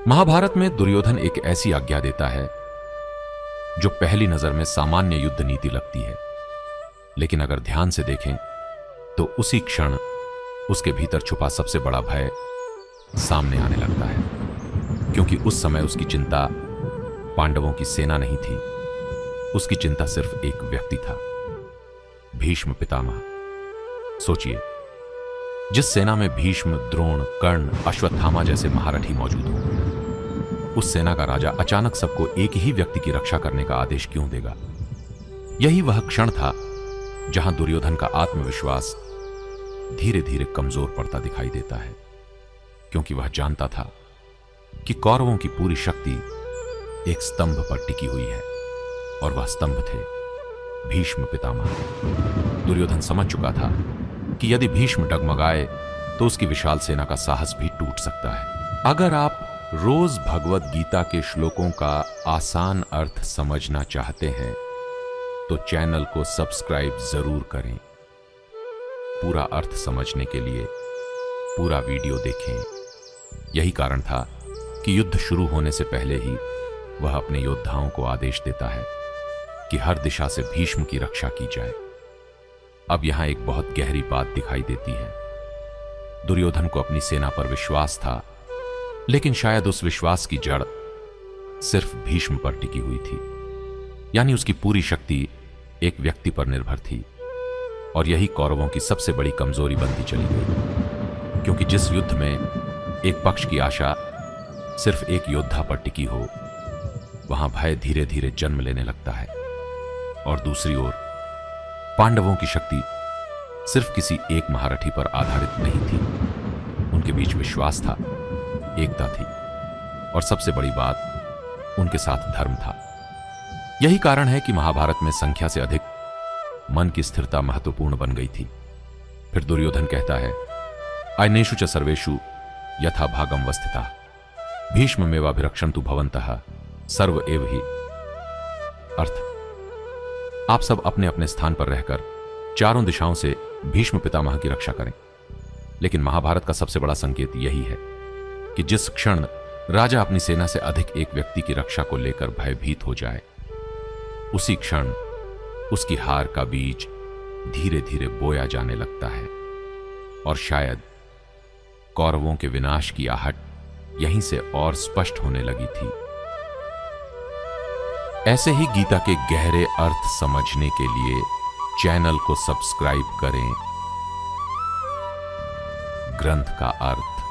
महाभारत में दुर्योधन एक ऐसी आज्ञा देता है जो पहली नजर में सामान्य युद्ध नीति लगती है, लेकिन अगर ध्यान से देखें तो उसी क्षण उसके भीतर छुपा सबसे बड़ा भय सामने आने लगता है, क्योंकि उस समय उसकी चिंता पांडवों की सेना नहीं थी। उसकी चिंता सिर्फ एक व्यक्ति था, भीष्म पितामह। सोचिए, जिस सेना में भीष्म, द्रोण, कर्ण, अश्वत्थामा जैसे महारथी मौजूद हो, उस सेना का राजा अचानक सबको एक ही व्यक्ति की रक्षा करने का आदेश क्यों देगा? यही वह क्षण था जहां दुर्योधन का आत्मविश्वास धीरे धीरे कमजोर पड़ता दिखाई देता है, क्योंकि वह जानता था कि कौरवों की पूरी शक्ति एक स्तंभ पर टिकी हुई है, और वह स्तंभ थे भीष्म पितामह। दुर्योधन समझ चुका था कि यदि भीष्म डगमगाए तो उसकी विशाल सेना का साहस भी टूट सकता है। अगर आप रोज भगवत गीता के श्लोकों का आसान अर्थ समझना चाहते हैं तो चैनल को सब्सक्राइब जरूर करें। पूरा अर्थ समझने के लिए पूरा वीडियो देखें। यही कारण था कि युद्ध शुरू होने से पहले ही वह अपने योद्धाओं को आदेश देता है कि हर दिशा से भीष्म की रक्षा की जाए। अब यहां एक बहुत गहरी बात दिखाई देती है। दुर्योधन को अपनी सेना पर विश्वास था, लेकिन शायद उस विश्वास की जड़ सिर्फ भीष्म पर टिकी हुई थी, यानी उसकी पूरी शक्ति एक व्यक्ति पर निर्भर थी। और यही कौरवों की सबसे बड़ी कमजोरी बनती चली गई, क्योंकि जिस युद्ध में एक पक्ष की आशा सिर्फ एक योद्धा पर टिकी हो, वहां भय धीरे धीरे जन्म लेने लगता है। और दूसरी ओर पांडवों की शक्ति सिर्फ किसी एक महारथी पर आधारित नहीं थी। उनके बीच विश्वास था, एकता थी, और सबसे बड़ी बात, उनके साथ धर्म था। यही कारण है कि महाभारत में संख्या से अधिक मन की स्थिरता महत्वपूर्ण बन गई थी। फिर दुर्योधन कहता है, अयनेषु च सर्वेषु यथा भागम वस्थिता भीष्ममेवाभिरक्षन्तु भवन्तः सर्व एव हि। अर्थ, आप सब अपने अपने स्थान पर रहकर चारों दिशाओं से भीष्म पितामह की रक्षा करें। लेकिन महाभारत का सबसे बड़ा संकेत यही है कि जिस क्षण राजा अपनी सेना से अधिक एक व्यक्ति की रक्षा को लेकर भयभीत हो जाए, उसी क्षण उसकी हार का बीज धीरे धीरे बोया जाने लगता है। और शायद कौरवों के विनाश की आहट यहीं से और स्पष्ट होने लगी थी। ऐसे ही गीता के गहरे अर्थ समझने के लिए चैनल को सब्सक्राइब करें। ग्रंथ का अर्थ।